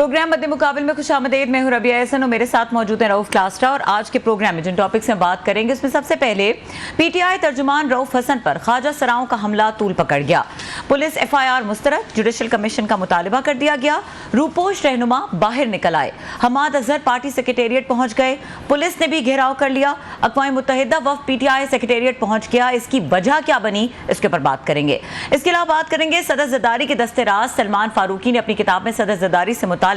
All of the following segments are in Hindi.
प्रोग्राम मध्य मुकाबले में खुशामदीद। मैं हूं रबिया एहसन और मेरे साथ मौजूद है रऊफ क्लास्ट्रा। और आज के प्रोग्राम में जिन टॉपिक से बात करेंगे उसमें सबसे पहले पीटीआई तर्जुमान रऊफ हसन पर ख्वाजा सराओं का हमला तूल पकड़ गया। पुलिस एफआईआर मुस्तरद, जुडिशल कमीशन का मुतालबा कर दिया गया। रूपोश रहनुमा बाहर निकल आए। हमाद अजहर पार्टी सेक्रेटेरिएट पहुंच गए। पुलिस ने भी घेराव कर लिया। अक़वाम मुत्तहिदा वफ़द पीटीआई सेक्रेटेरिएट पहुंच गया। इसकी वजह क्या बनी, इसके ऊपर बात करेंगे। इसके अलावा बात करेंगे सदर ज़रदारी के दस्ते राज सलमान फारूकी ने अपनी किताब में सदर ज़रदारी से मुतालिक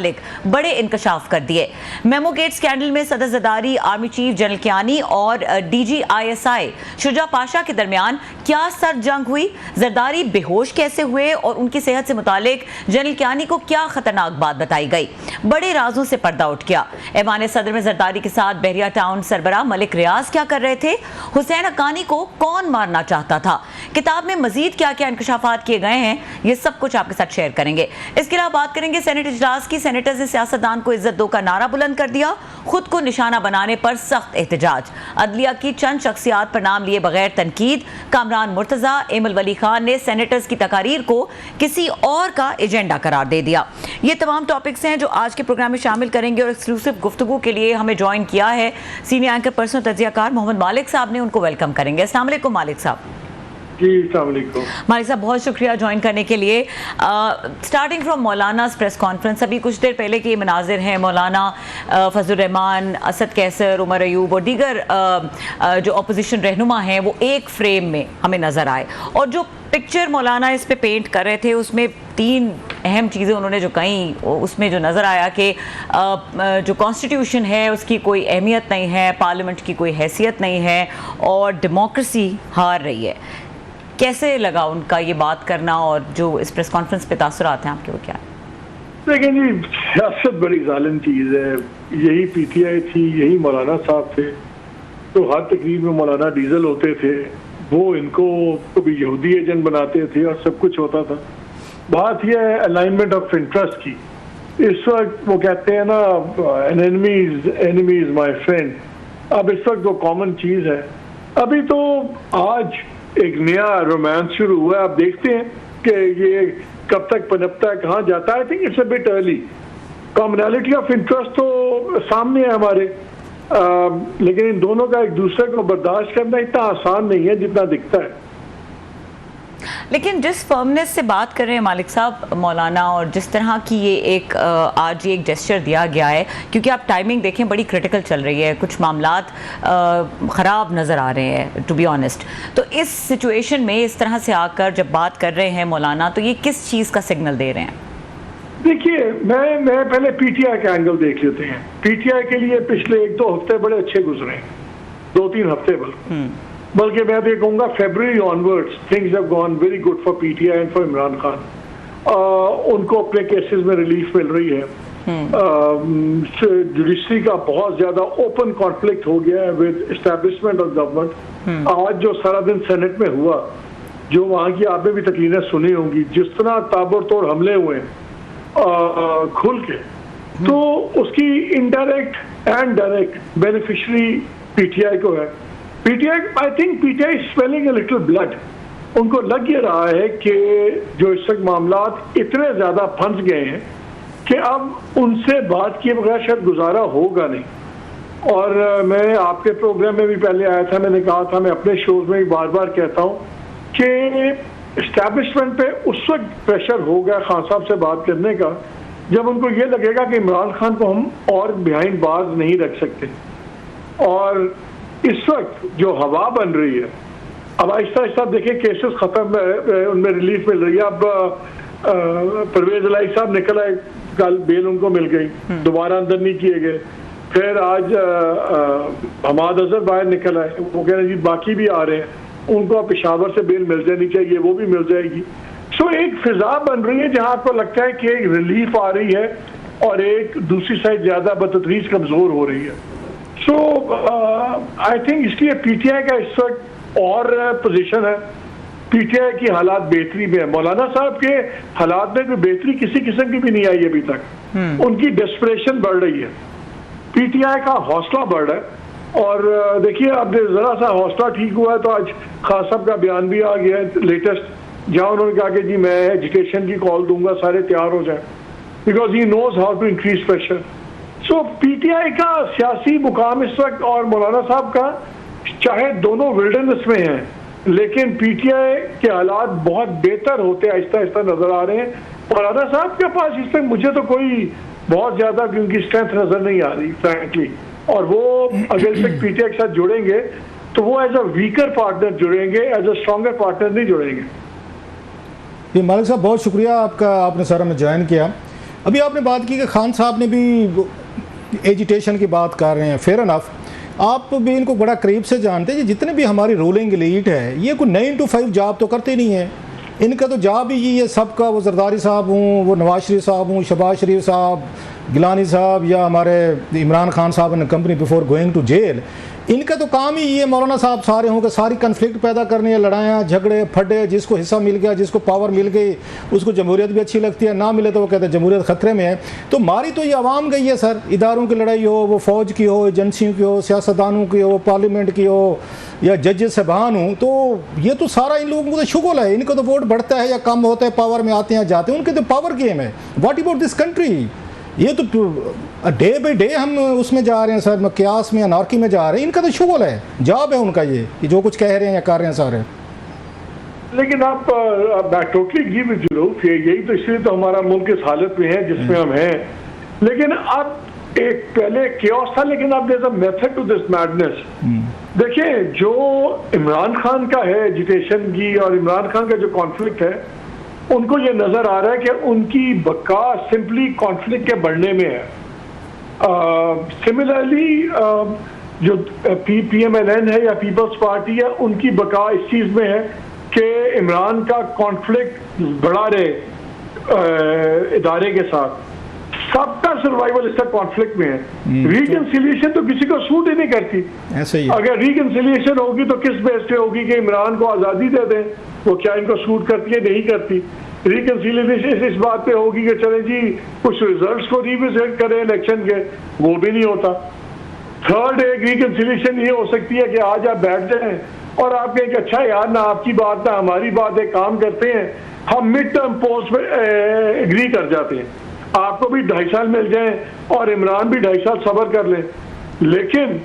बड़े इंकशाफ कर दिए। मेमो गेट स्कैंडल में सदर Zardari, army chief general Kayani और डीजी आईएसआई शुजा पाशा के दरमियान क्या सर जंग हुई, जरदारी बेहोश कैसे हुए और उनकी सेहत से मुतालिक जनरल कियानी को क्या खतरनाक बात बताई गई। बड़े राजों से पर्दा उठ गया। ऐवान सदर में जरदारी के साथ बहरिया टाउन सरबराह मलिक रियाज क्या कर रहे थे, हुसैन हक्कानी को कौन मारना चाहता था। किताब में मजीद क्या क्या इंकशाफात किए गए हैं, ये सब कुछ आपके साथ शेयर करेंगे। इसके अलावा बात करेंगे सेनेट इजलास की। सेनेटर्स ने सियासतदान को इज्जत दो का नारा बुलंद कर दिया। खुद को निशाना बनाने पर सख्त एहतजाज। अदलिया की चंद शख्सियात पर नाम लिए बगैर तनकीद। कामरान मुर्तजा, एमल वली खान ने सेनेटर्स की तकारीर को किसी और का एजेंडा करार दे दिया। ये तमाम टॉपिक्स हैं जो आज के प्रोग्राम में शामिल करेंगे। और एक्सक्लूसिव गुफ्तगू के लिए हमें ज्वाइन किया है सीनियर एंकर पर्सन तजियाकार मोहम्मद मालिक साहब ने। उनको वेलकम करेंगे। अस्सलाम वालेकुम मालिक साहब। जी अस्सलाम वालेकुम। मालिक साहब बहुत शुक्रिया ज्वाइन करने के लिए। Starting from Maulana press conference, अभी कुछ देर पहले के मनाजिर हैं। मौलाना फजल रहमान, असद कैसर, उमर अयूब और दीगर जो अपोजिशन रहनुमा हैं वो एक फ्रेम में हमें नज़र आए। और जो पिक्चर मौलाना इस पे पेंट कर रहे थे उसमें तीन अहम चीज़ें उन्होंने जो कहीं, उसमें जो नज़र आया कि जो कॉन्स्टिट्यूशन है उसकी कोई अहमियत नहीं है, पार्लियामेंट की कोई हैसियत नहीं है और डेमोक्रेसी हार रही है। कैसे लगा उनका ये बात करना और जो इस प्रेस कॉन्फ्रेंस पे तासुरात हैं आपके, वो क्या है? लेकिन जी सियासत बड़ी जालिम चीज़ है। यही पीटीआई थी, यही मौलाना साहब थे। तो हर तकरीब में मौलाना डीजल होते थे, वो इनको कभी यहूदी एजेंट बनाते थे और सब कुछ होता था। बात यह है अलाइनमेंट ऑफ इंटरेस्ट की। इस वक्त वो कहते हैं ना, एनिमी इज माई फ्रेंड। अब इस वक्त वो कॉमन चीज़ है। अभी तो आज एक नया रोमांस शुरू हुआ है। आप देखते हैं कि ये कब तक पनपता है, कहाँ जाता है। I think it's a bit early. Commonality of interest तो सामने है हमारे, लेकिन इन दोनों का एक दूसरे को बर्दाश्त करना इतना आसान नहीं है जितना दिखता है। लेकिन जिस फर्मनेस से बात कर रहे हैं मालिक साहब मौलाना, और जिस तरह की ये एक आज ये एक जेस्चर दिया गया है, क्योंकि आप टाइमिंग देखें बड़ी क्रिटिकल चल रही है, कुछ मामलात ख़राब नज़र आ रहे हैं टू बी ऑनेस्ट। तो इस सिचुएशन में इस तरह से आकर जब बात कर रहे हैं मौलाना, तो ये किस चीज़ का सिग्नल दे रहे हैं? देखिए, मैं पहले पीटीआई का एंगल देख लेते हैं। पीटीआई के लिए पिछले 1-2 हफ्ते बड़े अच्छे गुजरे हैं, 2-3 हफ्ते बल्कि मैं तो ये कहूँगा फरवरी onwards things have gone very good for PTI and for Imran Khan. उनको अपने केसेस में रिलीफ मिल रही है। जुडिशरी का बहुत ज्यादा ओपन कॉन्फ्लिक्ट हो गया है विद एस्टैब्लिशमेंट ऑफ गवर्नमेंट। आज जो सारा दिन सेनेट में हुआ, जो वहाँ की आपने भी तकरीरें सुनी होंगी, जिस तरह ताबड़तोड़ हमले हुए खुल के, तो उसकी indirect and direct beneficiary PTI को है। PTI, I think PTI is swelling a little blood. उनको लग ये रहा है कि जो इस वक्त मामलात इतने ज्यादा फंस गए हैं कि अब उनसे बात किए बगैर शायद गुजारा होगा नहीं। और मैं आपके प्रोग्राम में भी पहले आया था, मैंने कहा था, मैं अपने शोज में भी बार बार कहता हूँ कि एस्टैब्लिशमेंट पे उस वक्त प्रेशर होगा खान साहब से बात करने का जब उनको ये लगेगा कि इमरान खान को हम और बिहाइंड बार्स नहीं रख सकते। और इस वक्त जो हवा बन रही है, अब आहिस्ता आहिस्ता देखिए केसेस खत्म, उनमें रिलीफ मिल रही है। अब परवेज इलाही साहब निकल आए, कल बेल उनको मिल गई, दोबारा अंदर नहीं किए गए। फिर आज हमाद अजहर बाहर निकल आए, वो कह रहे हैं जी बाकी भी आ रहे हैं, उनको पेशावर से बेल मिल जानी चाहिए, वो भी मिल जाएगी। सो एक फिजा बन रही है जहां आपको लगता है कि एक रिलीफ आ रही है और एक दूसरी साइड ज्यादा बतदरीज कमजोर हो रही है। सो आई थिंक इसलिए पीटीआई का इस वक्त और पोजीशन है। पीटीआई की हालात बेहतरी में है। मौलाना साहब के हालात में कोई बेहतरी किसी किस्म की भी नहीं आई अभी तक। उनकी डेस्परेशन बढ़ रही है, पीटीआई का हौसला बढ़ रहा है। और देखिए, अब जरा सा हौसला ठीक हुआ है तो आज खान साहब का बयान भी आ गया है लेटेस्ट, जहां उन्होंने कहा कि जी मैं एजुकेशन की कॉल दूंगा, सारे तैयार हो जाए। Because he knows how to increase pressure. So PTI का सियासी मुकाम इस वक्त और मौलाना साहब का, चाहे दोनों विल्डरनेस में हैं, लेकिन पीटीआई के हालात बहुत बेहतर होते आहिस्ता आहिस्ता नजर आ रहे हैं। मौलाना साहब के पास इस वक्त मुझे तो कोई बहुत ज्यादा उनकी स्ट्रेंथ नजर नहीं आ रही फ्रैंकली, और वो अगर इस वक्त पीटीआई के साथ जुड़ेंगे तो वो एज अ वीकर पार्टनर जुड़ेंगे, एज अ स्ट्रॉन्गर पार्टनर नहीं जुड़ेंगे। जी मालिक साहब, बहुत शुक्रिया आपका, आपने सर हमें ज्वाइन किया। अभी आपने बात की कि खान साहब ने भी एजिटेशन की बात कर रहे हैं, फेयर इनफ, आप भी इनको बड़ा करीब से जानते हैं। जितने भी हमारी रूलिंग एलीट है, ये कोई 9 to 5 जॉब तो करते नहीं है। इनका तो जॉब ही ये सबका, वो जरदारी साहब हूँ, वो नवाज शरीफ साहब हूँ, शहबाज शरीफ साहब, गिलानी साहब, या हमारे इमरान खान साहब in company before going to jail, इनका तो काम ही ये मौलाना साहब सारे होंगे, सारी कन्फ्लिक्ट पैदा करनी है, लड़ाइयाँ झगड़े फड्डे, जिसको हिस्सा मिल गया, जिसको पावर मिल गई उसको जमहूरियत भी अच्छी लगती है, ना मिले तो वो कहते हैं जमहूरियत खतरे में है। तो मारी तो ये आवाम गई है सर, इदारों की लड़ाई हो, वो फौज की हो, एजेंसियों की हो, सियासतदानों की हो, पार्लियामेंट की हो, या जजेस साहबान हो, तो ये तो सारा इन लोगों को तो शुगल है। इनको तो वोट बढ़ता है या कम होता है, पावर में आते हैं जाते हैं, उनके तो पावर गेम है। What about this country? ये तो डे बाई डे हम उसमें जा रहे हैं सर, क्यास में, अनारकी में जा रहे हैं। इनका तो शुगल है, जॉब है उनका ये कि जो कुछ कह रहे हैं या कर रहे हैं सारे। लेकिन आप टोटली एग्री विद यू, यही तो इसलिए तो हमारा मुल्क इस हालत में है जिसमें हम हैं। लेकिन अब एक पहले क्योस था, लेकिन अब there is a method to this madness. देखिए, जो इमरान खान का है एजिटेशन की और इमरान खान का जो कॉन्फ्लिक्ट है, उनको ये नजर आ रहा है कि उनकी बका सिंपली कॉन्फ्लिक्ट के बढ़ने में है। सिमिलरली जो पीएमएलएन है या पीपल्स पार्टी है, उनकी बका इस चीज में है कि इमरान का कॉन्फ्लिक्ट बढ़ा रहे इदारे के साथ। सबका सर्वाइवल इसका कॉन्फ्लिक्ट में है। रिकंसिलिएशन तो किसी को सूट ही नहीं करती। ऐसे ही अगर रिकंसिलिएशन होगी तो किस बेस पे होगी कि इमरान को आजादी दे दें, वो क्या इनको सूट करती है? नहीं करती। रिकंसिलिएशन इस बात पे होगी कि चले जी कुछ रिजल्ट्स को रिविजिट करें इलेक्शन के, वो भी नहीं होता। थर्ड एक रिकंसिलिएशन ये हो सकती है कि आज आप बैठ जाएं और आप कहें कि अच्छा यार, ना आपकी बात ना हमारी बात, एक काम करते हैं, हम मिड टर्म पोस्ट पे एग्री कर जाते हैं, आपको भी 2.5 साल मिल जाए और इमरान भी 2.5 साल सब्र कर ले। लेकिन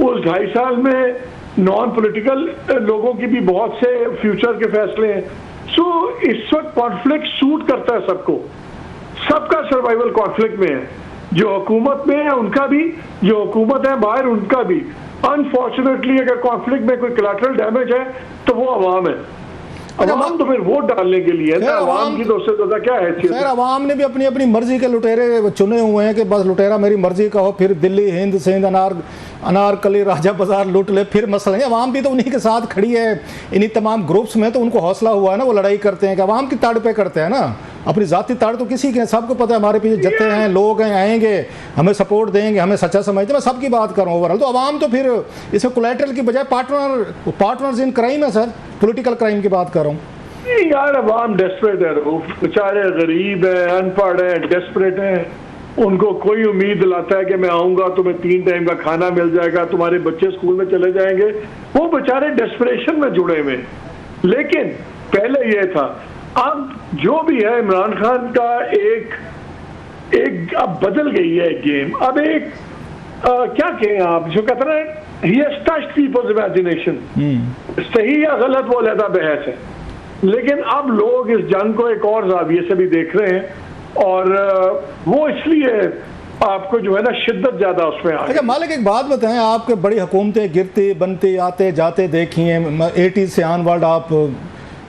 उस 2.5 साल में नॉन पॉलिटिकल लोगों की भी बहुत से फ्यूचर के फैसले हैं। सो इस वक्त कॉन्फ्लिक्ट सूट करता है सबको, सबका सर्वाइवल कॉन्फ्लिक्ट में है। जो हुकूमत में है उनका भी, जो हुकूमत है बाहर उनका भी। अनफॉर्चुनेटली अगर कॉन्फ्लिक्ट में कोई कोलैटरल डैमेज है तो वो अवाम है। अवाम तो फिर वोट डालने के लिए है, अवाम की तो उससे ज्यादा क्या हैसियत है? अवाम ने भी अपनी अपनी मर्जी के लुटेरे चुने हुए हैं कि बस लुटेरा मेरी मर्जी का हो, फिर दिल्ली हिंद सिंध अनारकली राजा बाजार लूट ले, फिर मसला नहीं। अवाम भी तो उन्हीं के साथ खड़ी है इन्हीं तमाम ग्रुप्स में, तो उनको हौसला हुआ है ना, वो लड़ाई करते हैं कि अवाम की ताड़ पे करते हैं ना, अपनी जाती ताड़ तो किसी के, सबको पता है हमारे पीछे जत्थे हैं, लोग हैं, आएंगे, हमें सपोर्ट देंगे, हमें सच्चा समझते हैं। मैं सबकी बात कर रहा हूँ ओवरऑल। तो अवाम तो फिर इसमें कोलैटरल की बजाय पार्टनर्स इन क्राइम है सर, पॉलिटिकल क्राइम की बात कर रहा हूँ। यार अवाम डेस्परेट है, बेचारे गरीब है, अनपढ़ है, डेस्परेट है। उनको कोई उम्मीद दिलाता है कि मैं आऊंगा तुम्हें 3 टाइम का खाना मिल जाएगा, तुम्हारे बच्चे स्कूल में चले जाएंगे, वो बेचारे डेस्परेशन में जुड़े हुए। लेकिन पहले ये था, अब जो भी है इमरान खान का एक अब बदल गई है गेम। अब एक क्या कहें आप, जो कहते हैं he has touched people's imagination, सही या गलत वो अलग बहस है, लेकिन अब लोग इस जंग को एक और जाविये से भी देख रहे हैं, और वो इसलिए आपको जो है ना शिद्दत ज्यादा उसमें आ। अच्छा मालिक, एक बात बताएं, आपके बड़ी हुकूमतें गिरती बनती आते जाते देखी हैं, 80s से ऑनवर्ड आप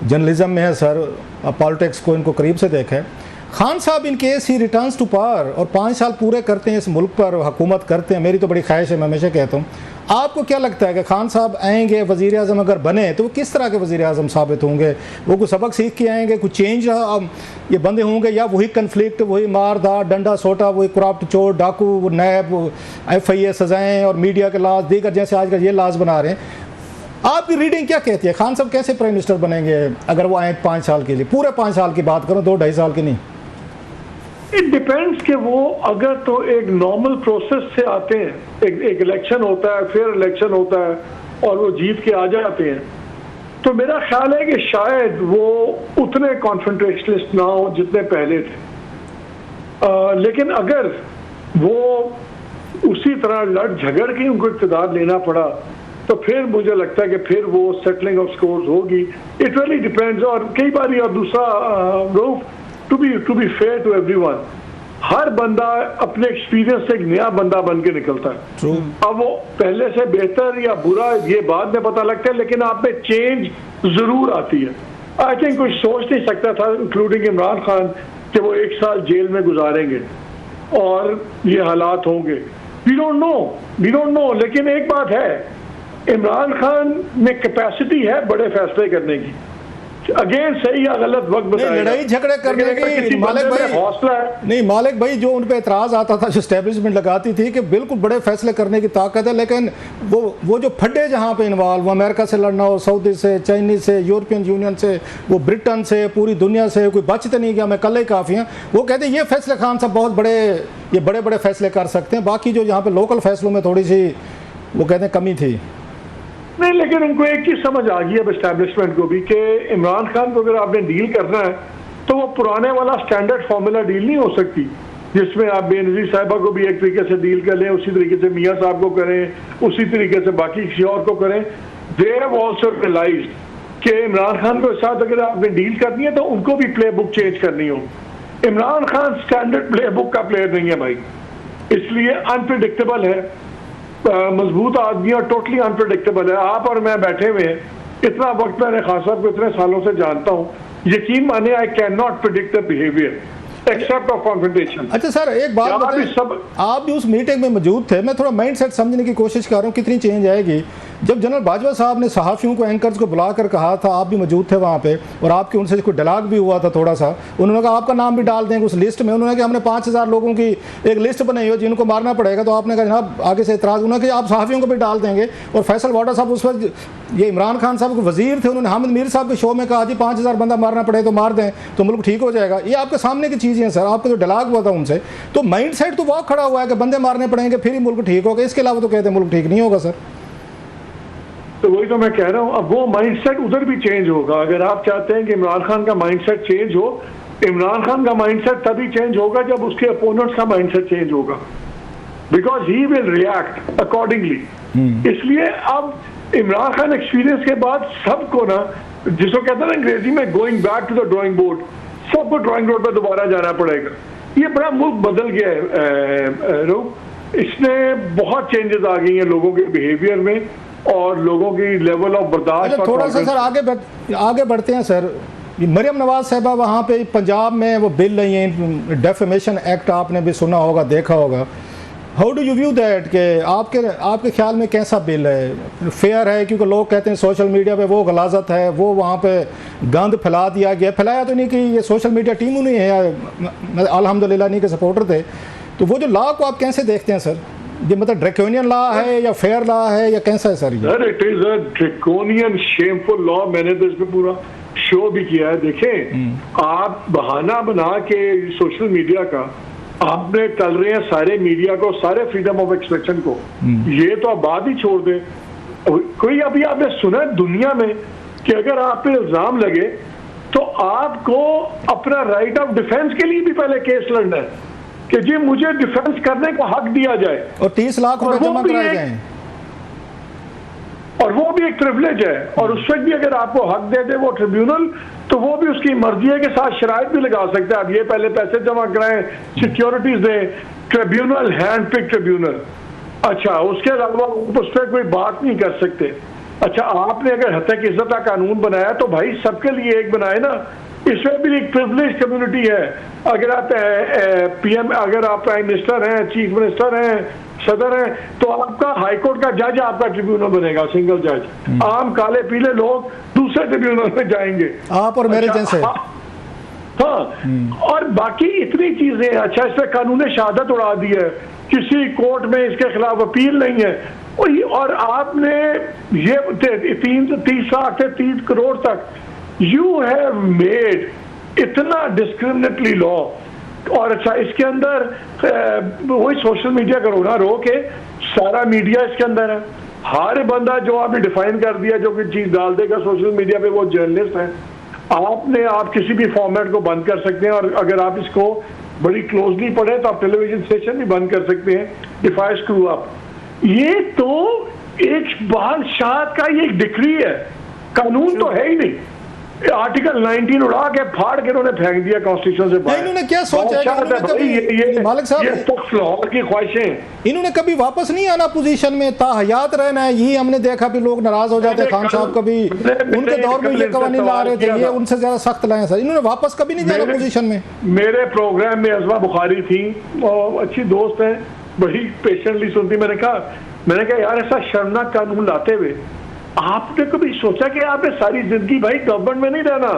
जर्नलिज्म में है सर, पॉलिटिक्स को इनको करीब से देखा है। खान साहब in case he returns to power और 5 साल पूरे करते हैं इस मुल्क पर, हुकूमत करते हैं। मेरी तो बड़ी ख्वाहिश है, मैं हमेशा कहता हूँ, आपको क्या लगता है कि खान साहब आएंगे, वज़ीर आज़म अगर बने तो वो किस तरह के वज़ीर आज़म साबित होंगे? वो कुछ सबक सीख के आएंगे, कुछ चेंज ये बंदे होंगे, या वही कन्फ्लिक्ट, वही मारदार डंडा सोटा, वही करप्ट चोर डाकू नैब FIA सजाएँ और मीडिया के लाज दीगर जैसे आजकल ये लाज बना रहे हैं? आपकी रीडिंग क्या कहती है? खान साहब कैसे प्राइम मिनिस्टर बनेंगे अगर वो आए 5 साल के लिए? पूरे 5 साल की बात करो, 2-2.5 साल की नहीं। इट डिपेंड्स कि वो अगर तो एक नॉर्मल प्रोसेस से आते हैं, एक इलेक्शन होता है, फिर इलेक्शन होता है और वो जीत के आ जाते हैं, तो मेरा ख्याल है कि शायद वो उतने कॉन्फ्रंटेशनलिस्ट ना हो जितने पहले थे। लेकिन अगर वो उसी तरह लड़ झगड़ के उनको इक़्तिदार लेना पड़ा तो फिर मुझे लगता है कि फिर वो सेटलिंग ऑफ स्कोर्स होगी। It really depends. और कई बार और दूसरा to be fair to everyone, हर बंदा अपने एक्सपीरियंस से एक नया बंदा बन के निकलता है। True. अब वो पहले से बेहतर या बुरा ये बाद में पता लगता है, लेकिन आप में चेंज जरूर आती है। आई थिंक कोई सोच नहीं सकता था, इंक्लूडिंग इमरान खान, कि वो 1 साल जेल में गुजारेंगे और ये हालात होंगे। We don't know. लेकिन एक बात है, इमरान खान में कैपेसिटी है बड़े फैसले करने की। अगेन सही या गलत वक्त बताएगा। लड़ाई झगड़े करने की मालिक भाई हौसला है नहीं, मालिक भाई जो उन पे एतराज आता था, जो एस्टेब्लिशमेंट लगाती थी कि बिल्कुल बड़े फैसले करने की ताकत है, लेकिन वो जो फड्डे जहाँ पे इन्वॉल्व, अमेरिका से लड़ना हो, सऊदी से, चाइनीज से, यूरोपियन यूनियन से, वो ब्रिटेन से, पूरी दुनिया से, कोई बच तो नहीं गया, मैं कल ही काफ़ी हैं। वो कहते हैं ये फैसले खान साहब बहुत बड़े, ये बड़े बड़े फैसले कर सकते हैं, बाकी जो यहाँ पे लोकल फैसलों में थोड़ी सी वो कहते हैं कमी थी। नहीं, लेकिन उनको एक चीज समझ आ गई अब एस्टैब्लिशमेंट को भी कि इमरान खान को अगर आपने डील करना है तो वो पुराने वाला स्टैंडर्ड फार्मूला डील नहीं हो सकती, जिसमें आप बेनजीर साहिबा को भी एक तरीके से डील कर लें, उसी तरीके से मियाँ साहब को करें, उसी तरीके से बाकी किसी और को करें। दे हैव आल्सो रियलाइज्ड कि इमरान खान के साथ अगर आपने डील करनी है तो उनको भी प्ले बुक चेंज करनी हो। Imran Khan standard play book का प्लेयर नहीं है भाई, इसलिए अनप्रिडिक्टेबल है, मजबूत आदमी और टोटली अनप्रेडिक्टेबल है। आप और मैं बैठे हुए हैं, इतना वक्त मैंने खान साहब को इतने सालों से जानता हूँ, यकीन माने I can not predict the behaviour except of confrontation. अच्छा सर, एक बात बताइए, आप भी उस मीटिंग में मौजूद थे, मैं थोड़ा माइंड सेट समझने की कोशिश कर रहा हूँ कितनी चेंज आएगी। जब जनरल बाजवा साहब ने सहाफ़ियों को, एंकर्स को बुलाकर कहा था, आप भी मौजूद थे वहाँ पे और आपके उनसे कोई डायलॉग भी हुआ था थोड़ा सा, उन्होंने कहा आपका नाम भी डाल देंगे उस लिस्ट में। उन्होंने कहा हमने 5000 लोगों की एक लिस्ट बनाई हो जिनको मारना पड़ेगा, तो आपने कहा जनाब आगे से इतराज़, उन्होंने कहा आप सहाफ़ियों को भी डाल देंगे। और फैसल वाडा साहब उस वक्त ये इमरान खान साहब के वजीर थे, उन्होंने हामिद मीर साहब के शो में कहा जी 5000 बंदा मारना पड़े तो मार दें तो मुल्क ठीक हो जाएगा। ये आपके सामने की चीज़ें हैं सर, आपका जो डायलॉग हुआ था उनसे, तो माइंड सेट तो वो खड़ा हुआ है कि बंदे मारने पड़ेंगे फिर ही मुल्क ठीक होगा, इसके अलावा तो कहते हैं मुल्क ठीक नहीं होगा सर। तो वही तो मैं कह रहा हूँ, अब वो माइंडसेट उधर भी चेंज होगा। अगर आप चाहते हैं कि इमरान खान का माइंडसेट चेंज हो, इमरान खान का माइंडसेट तभी चेंज होगा जब उसके अपोनेंट्स का माइंडसेट चेंज होगा, because he will react accordingly. इसलिए अब इमरान खान एक्सपीरियंस के बाद सबको ना, जिसको कहते हैं ना अंग्रेजी में going back to the drawing board, सबको ड्राइंग बोर्ड पर दोबारा जाना पड़ेगा। ये बड़ा मुल्क बदल गया है, इसने बहुत चेंजेस आ गई हैं लोगों के बिहेवियर में और लोगों की लेवल ऑफ बर्दाश्त। थोड़ा सा सर आगे बढ़ते हैं सर। मरियम नवाज साहबा वहाँ पे पंजाब में वो बिल लाई है, डेफेमेशन एक्ट, आपने भी सुना होगा, देखा होगा। How do you view that कि आपके ख्याल में कैसा बिल है, फेयर है? क्योंकि लोग कहते हैं सोशल मीडिया पे वो गलाजत है, वो वहाँ पे गंद फैला दिया गया। फैलाया तो नहीं कि ये सोशल मीडिया टीम नहीं है, अल्हम्दुलिल्लाह नहीं के सपोर्टर थे। तो वो जो लॉ को आप कैसे देखते हैं सर? ये मतलब ड्रैकोनियन लॉ है या फेयर लॉ है या कैसा है sir? Sir it is a draconian shameful law. मैंने तो इस पे पूरा शो भी किया है। देखें, आप बहाना बना के सोशल मीडिया का आपने टल रहे हैं सारे मीडिया को, सारे फ्रीडम ऑफ एक्सप्रेशन को। ये तो आप बात ही छोड़ दें। कोई अभी आपने सुना दुनिया में कि अगर आप पे इल्जाम लगे तो आपको अपना राइट ऑफ डिफेंस के लिए भी पहले केस लड़ना है कि जी मुझे डिफेंस करने का हक दिया जाए और 30 लाख रुपए जमा कराए जाएं, और वो भी एक प्रिविलेज है। और उस वक्त भी अगर आपको हक दे दे वो ट्रिब्यूनल, तो वो भी उसकी मर्जी है के साथ शराइत भी लगा सकता है। आप ये पहले पैसे जमा कराएं, सिक्योरिटीज दें, ट्रिब्यूनल हैंड पिक ट्रिब्यूनल। अच्छा, उसके अलावा उस पर कोई बात नहीं कर सकते। अच्छा, आपने अगर हत्या की इज्जत का कानून बनाया तो भाई सबके लिए एक बनाए ना। इसमें भी एक प्रिविलेज कम्युनिटी है। अगर आप पीएम, अगर आप प्राइम मिनिस्टर हैं, चीफ मिनिस्टर हैं, सदर हैं, तो आपका हाईकोर्ट का जज आपका ट्रिब्यूनल बनेगा, सिंगल जज। आम काले पीले लोग दूसरे ट्रिब्यूनल में जाएंगे, आप और मेरे जैसे। हाँ, और बाकी इतनी चीजें। अच्छा, इस पर कानून शहादत उड़ा दी है, किसी कोर्ट में इसके खिलाफ अपील नहीं है। और आपने ये 30 लाख से 30 करोड़ तक यू हैव मेड इतना डिस्क्रिमिनेटरी लॉ। और अच्छा, इसके अंदर वही सोशल मीडिया का रोना रो के सारा मीडिया इसके अंदर है। हर बंदा जो आपने डिफाइन कर दिया जो कि चीज डाल देगा सोशल मीडिया पे वो जर्नलिस्ट है। आप किसी भी फॉर्मेट को बंद कर सकते हैं। और अगर आप इसको बड़ी क्लोजली पढ़े तो आप टेलीविजन स्टेशन भी बंद कर सकते हैं इफ आई स्क्रू अप। ये तो एक बादशाह का ये एक डिक्री है, कानून तो है ही नहीं। आर्टिकल 19 उड़ा के फाड़ के उन्होंने फेंक दिया कॉन्स्टिट्यूशन से बाहर। इन्होंने क्या सोचा है कि मालिक साहब, ये पुख्त लाहौर की ख्वाहिशें, इन्होंने कभी वापस नहीं आना पोजीशन में, ताहयात रहना है। यही हमने देखा भी लोग नाराज हो जाते हैं। खान साहब कभी उनके दौर में ये कवानीन ला रहे थे, ये उनसे ज्यादा सख्त लाए सर। इन्होंने वापस कभी नहीं जाना पोजीशन में। मेरे प्रोग्राम में अज़मा बुखारी थी और अच्छी दोस्त है, बड़ी पेशेंटली सुनती। मैंने कहा यार ऐसा शर्मनाक कानून लाते हुए आपने कभी सोचा कि आपने सारी जिंदगी भाई गवर्नमेंट में नहीं रहना।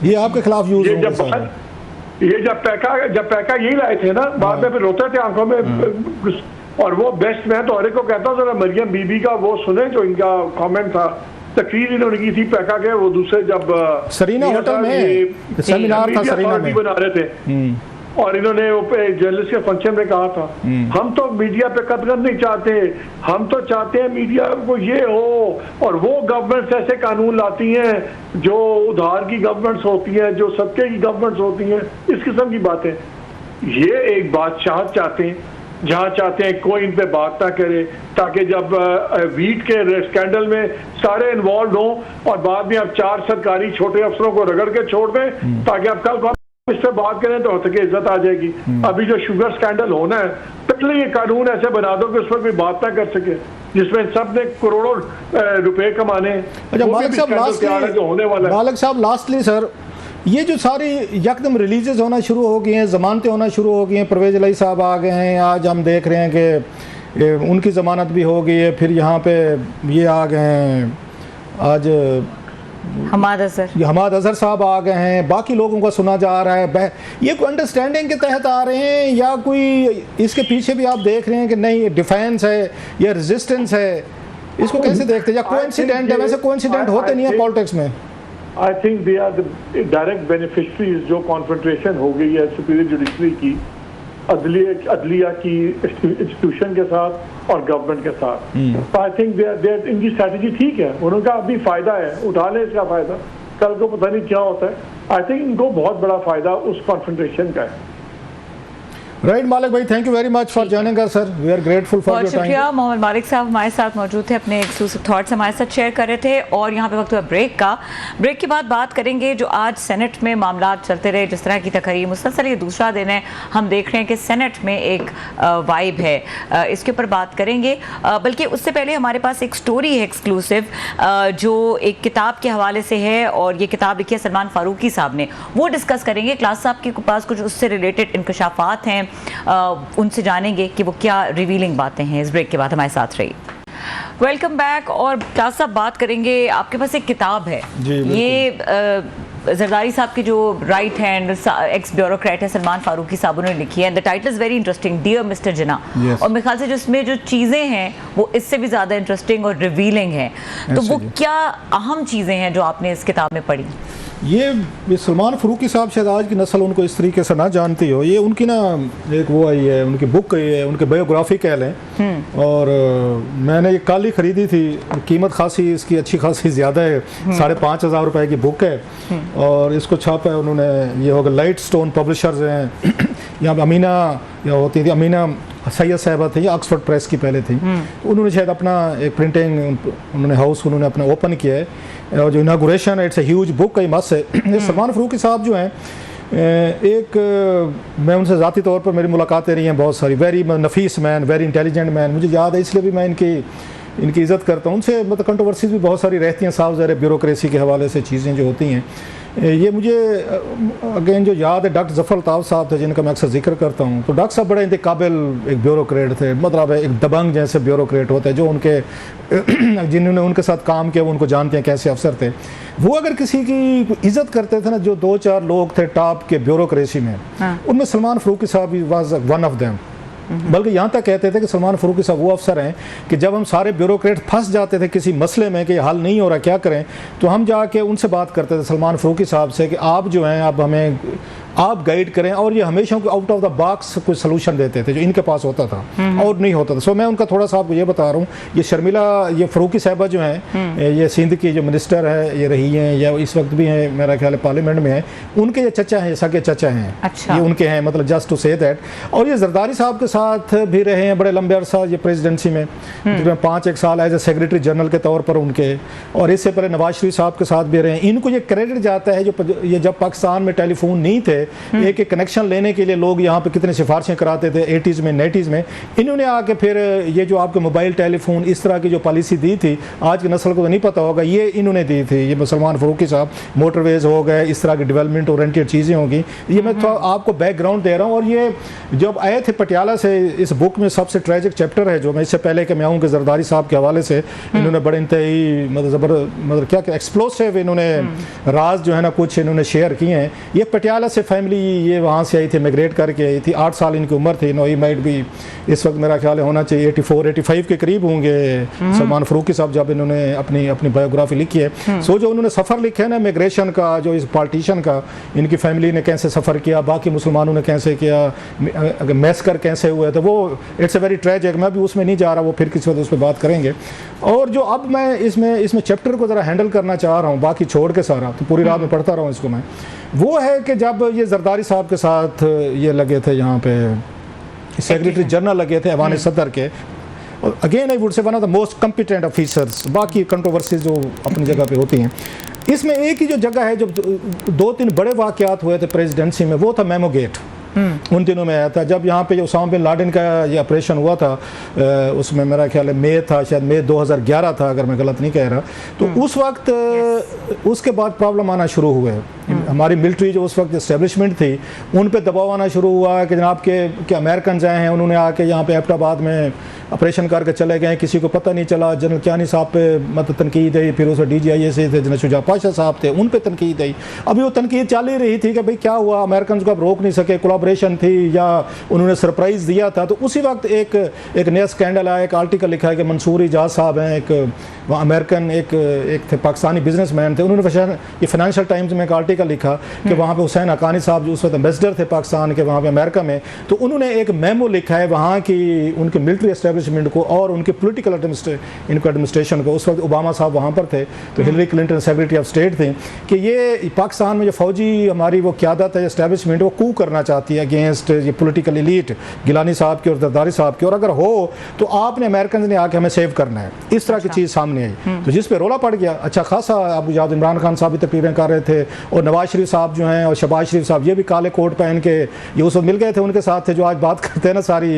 ये आपके खिलाफ यूज जब पैका यही लाए थे ना, बाद में फिर रोते थे आंखों में। और वो बेस्ट, मैं तो हर एक को कहता हूँ जरा मरियम बीबी का वो सुने जो इनका कमेंट था, तकरीर इन्होंने की थी पैका के, वो दूसरे जब सरीना होटल में सेमिनार था सरीना में बना रहे थे और इन्होंने जर्नलिस्ट के फंक्शन में कहा था हम तो मीडिया पे कदम नहीं चाहते, हम तो चाहते हैं मीडिया को ये हो। और वो गवर्नमेंट्स ऐसे कानून लाती हैं जो उधार की गवर्नमेंट्स होती हैं, जो सदके की गवर्नमेंट्स होती हैं, इस किस्म की बातें। ये एक बादशाह चाहते हैं जहाँ चाहते हैं कोई इन पे बात ना करे, ताकि जब वीट के स्कैंडल में सारे इन्वॉल्व हों और बाद में अब 4 सरकारी छोटे अफसरों को रगड़ के छोड़ दें, ताकि अब कल इससे बात करें तो होता कि इज्जत आ जाएगी। अभी जो शुगर स्कैंडल होना है, पहले ये कानून ऐसे बना दो कि उस पर कोई बात ना कर सके, जिसमें सब ने करोड़ों रुपए कमाने। अच्छा मालिक साहब लास्टली सर, ये जो सारी यकदम रिलीजेस होना शुरू हो गई हैं, जमानतें होना शुरू हो गई हैं, परवेज इलाही साहब आ गए हैं, आज हम देख रहे हैं कि उनकी ज़मानत भी हो गई है, फिर यहाँ पे ये आ गए हैं, आज हमाद अजहर साहब आ गए हैं, बाकी लोगों का सुना जा रहा है। ये कोई अंडरस्टैंडिंग के तहत आ रहे हैं या कोई इसके पीछे भी आप देख रहे हैं कि नहीं डिफेंस है या रेजिस्टेंस है? इसको कैसे देखते हैं, या कोइंसिडेंट है? वैसे कोइंसिडेंट होते नहीं है पॉलिटिक्स में। I think they are the direct beneficiaries जो कॉन्फ्रंटेशन हो गई है सुपीरियर जुडिशरी की, अदलिया की इंस्टीट्यूशन के साथ और गवर्नमेंट के साथ। आई थिंक इनकी स्ट्रैटेजी ठीक है, उनका अभी फायदा है, उठा ले इसका फायदा, कल को पता नहीं क्या होता है। आई थिंक इनको बहुत बड़ा फायदा उस कॉन्फ्रंटेशन का है। राइट मालिक भाई, thank you very much for joining us sir, we are grateful for your time. शुक्रिया। मोहम्मद मालिक साहब हमारे साथ मौजूद थे, अपने एक्सक्लूसिव थॉट्स हमारे साथ शेयर कर रहे थे। और यहाँ पे वक्त हुआ ब्रेक का। ब्रेक के बाद बात करेंगे जो आज सेनेट में मामला चलते रहे, जिस तरह की तकरीर मुसलसल ये दूसरा दिन है, हम देख रहे हैं कि सेनेट में एक वाइब है, इसके ऊपर बात करेंगे। बल्कि उससे पहले हमारे पास एक स्टोरी है एक्सक्लूसिव, जो एक किताब के हवाले से है, और ये किताब लिखी है सलमान फारूकी साहब ने, वो डिस्कस करेंगे। क्लास साहब के पास कुछ उससे रिलेटेड इंकशाफात हैं, उनसे जानेंगे कि वो क्या रिवीलिंग बातें हैं। इस ब्रेक के बाद हमारे साथ रहिए। Welcome back. और क्लास साहब बात करेंगे, आपके पास एक किताब है, ये जरदारी साहब की जो राइट हैंड एक्स ब्यूरोक्रेट है सलमान फारूकी साहब ने लिखी है। The title is very interesting, dear mister Jinnah. और मेरे ख्याल से जिसमें जो चीज़ें हैं वो इससे भी ज़्यादा इंटरेस्टिंग और रिवीलिंग हैं। तो वो क्या अहम चीज़ें हैं जो आपने इस किताब में पढ़ी? ये सलमान फारूकी साहब शायद आज की नस्ल उनको इस तरीके से ना जानती हो। ये उनकी ना एक वो आई है, उनकी बुक आई है, उनके बायोग्राफी कह लें। और मैंने ये कल ही ख़रीदी थी, कीमत खासी इसकी अच्छी खासी ज़्यादा है, 5,500 रुपए की बुक है। और इसको छापा है उन्होंने, ये होगा लाइट स्टोन पब्लिशर्स हैं। यहाँ पर अमीना या होती थी, अमीना सैयद साहिबा थी, ऑक्सफोर्ड प्रेस की पहले थी। उन्होंने शायद अपना एक प्रिंटिंग उन्होंने हाउस उन्होंने अपना ओपन किया है, और जो इनागुरेशन है, इट्स ए ह्यूज बुक का मस है। सलमान फारूकी साहब जो हैं, मैं उनसे ज़ाती तौर पर मेरी मुलाकातें रही हैं बहुत सारी। वेरी नफीस मैन, वेरी इंटेलिजेंट मैन, मुझे याद है, इसलिए भी मैं इनकी इज़्ज़त करता हूँ। उनसे मतलब कंट्रोवर्सीज भी बहुत सारी रहती हैं, साफ ज़ाहिर ब्यूरोक्रेसी के हवाले से चीज़ें जो होती हैं। ये मुझे अगेन जो याद है, डॉक्टर जफ़र अल्ताफ़ साहब थे, जिनका मैं अक्सर जिक्र करता हूँ। तो डॉक्टर साहब बड़े इंतकाबिल एक ब्यूरोक्रेट थे, मतलब एक दबंग जैसे ब्यूरोक्रेट होते हैं, जो उनके जिन्होंने उनके साथ काम किया वो उनको जानते हैं कैसे अफसर थे। वो अगर किसी की इज़्ज़त करते थे ना, जो 2-4 लोग थे टॉप के ब्यूरोक्रेसी में, उनमें सलमान फारूकी साहब वाज वन ऑफ देम। बल्कि यहाँ तक कहते थे कि सलमान फारूकी साहब वो अफसर हैं कि जब हम सारे ब्यूरोक्रेट फंस जाते थे किसी मसले में कि हल नहीं हो रहा, क्या करें, तो हम जाके उनसे बात करते थे सलमान फारूकी साहब से कि आप जो हैं, अब हमें आप गाइड करें, और ये हमेशा आउट ऑफ द बॉक्स कोई सोल्यूशन देते थे जो इनके पास होता था और नहीं होता था। सो मैं उनका थोड़ा सा आपको ये बता रहा हूँ, ये शर्मिला, ये फ़रूकी साहिबा जो हैं, ये सिंध की जो मिनिस्टर है ये रही हैं, या इस वक्त भी हैं मेरा ख्याल है पार्लियामेंट में है, उनके ये चचा हैं, सगे चचा हैं। अच्छा। ये उनके हैं, मतलब जस्ट टू से दैट। और ये जरदारी साहब के साथ भी रहे हैं बड़े लंबे अरसा ये प्रेसिडेंसी में, जिसमें 5-1 साल एज ए सेक्रेटरी जनरल के तौर पर उनके, और इससे पहले नवाज शरीफ साहब के साथ भी रहे। इनको ये क्रेडिट जाता है, जो ये जब पाकिस्तान में टेलीफोन नहीं थे, एक एक कनेक्शन लेने के लिए लोग यहाँ पे कितने सिफारिशें कराते थे 80s में 90s में, इन्होंने आके फिर ये जो आपके मोबाइल टेलीफोन इस तरह की जो पॉलिसी दी थी, आज की नस्ल को तो नहीं पता होगा, ये इन्होंने दी थी। ये सलमान फ़रूकी साहब, मोटरवेज हो गए, इस तरह की डेवलपमेंट ओरिएंटेड चीज़ें होंगी। ये मैं तो आपको बैकग्राउंड दे रहा हूँ। और ये जब आए थे पटियाला से, इस बुक में सबसे ट्रेजिक चैप्टर है जो मैं, इससे पहले कि मैं आऊँ कि जरदारी साहब के हवाले से इन्होंने बड़े इंतहाई मतलब क्या एक्सप्लोसिव इन्होंने राज जो है ना कुछ इन्होंने शेयर किए हैं। ये पटियाला से फैमिली ये वहाँ से आई थी, मिग्रेट करके आई थी, 8 साल इनकी उम्र थी। नो ही माइट भी इस वक्त मेरा ख्याल होना चाहिए 84-85 के करीब होंगे सलमान फ़रूकी साहब जब इन्होंने अपनी बायोग्राफी लिखी है। सो जो उन्होंने सफ़र लिखा है ना मिग्रेशन का, जो इस पार्टीशन का, इनकी फैमिली ने कैसे सफ़र किया, बाकी मुसलमानों ने कैसे किया, मैसकर कैसे हुए थे, वो इट्स ए वेरी ट्रेजिक। मैं भी उसमें नहीं जा रहा, वो फिर किसी वक्त उस पर बात करेंगे। और जो अब मैं इसमें चैप्टर को ज़रा हैंडल करना चाह रहा हूँ, बाकी छोड़ के सारा तो पूरी रात में पढ़ता रहा हूँ इसको मैं, वो है कि जब ये जरदारी साहब के साथ ये लगे थे यहाँ पे सेक्रेटरी जनरल लगे थे ऐवान सदर के, और again I would say one of the most competent officers, बाकी कंट्रोवर्सीज जो अपनी जगह पे होती हैं। इसमें एक ही जो जगह है जो 2-3 बड़े वाक़यात हुए थे प्रेसिडेंसी में, वो था मेमो गेट। उन दिनों में आया था जब यहाँ पे जो उसामा बिन लादेन का ये ऑपरेशन हुआ था, उसमें मेरा ख्याल है मई था, शायद मई 2011 था अगर मैं गलत नहीं कह रहा। तो उस वक्त उसके बाद प्रॉब्लम आना शुरू हुए। हमारी मिलिट्री जो उस वक्त इस्टेब्लिशमेंट थी उन पे दबाव आना शुरू हुआ कि जनाब के अमेरिकन आए हैं, उन्होंने आके यहाँ पे एबटाबाद में ऑपरेशन करके चले गए, किसी को पता नहीं चला। जनरल कियानी साहब पे मतलब तनकीद आई, फिर उस DGIA से थे जनरल शुजा पाशा साहब थे, उन पे तनकीद आई। अभी वो तनकीद चल ही रही थी कि भाई क्या हुआ, अमेरिकन को अब रोक नहीं सके, कोलैबोरेशन थी या उन्होंने सरप्राइज़ दिया था। तो उसी वक्त एक नया स्कैंडल आया, एक आर्टिकल लिखा है कि मंसूर इजाज़ साहब हैं, एक अमेरिकन एक थे पाकिस्तानी बिजनेसमैन थे, उन्होंने ये फाइनेंशियल टाइम्स में एक आर्टिकल लिखा कि वहाँ पे हुसैन हक्कानी साहब जो उस वक्त एम्बेसडर थे पाकिस्तान के वहाँ पे अमेरिका में, तो उन्होंने एक मेमो लिखा है वहाँ की उनके मिलिट्री एस्टेब्लिशमेंट को और उनके पॉलिटिकल एडमिनिस्ट्रेशन को। उस वक्त ओबामा साहब वहाँ पर थे, तो Hillary Clinton secretary of state थी, कि ये पाकिस्तान में जो फौजी हमारी वो क़यादत है, एस्टेब्लिशमेंट, वो कू करना चाहती है अगेंस्ट ये पॉलिटिकल एलीट गिलानी साहब की और जरदारी साहब की, और अगर हो तो आपने अमेरिकन ने आके हमें सेव करना है। इस तरह की चीज़ सामने आई, तो जिस पे रोला पड़ गया। अच्छा खासा अब याद इमरान खान साहब भी तकरीरें कर रहे थे, और नवाज शरीफ साहब जो हैं और शहबाज शरीफ साहब, ये भी काले कोट पहन के ये उस वक्त मिल गए थे उनके साथ थे जो आज बात करते हैं ना सारी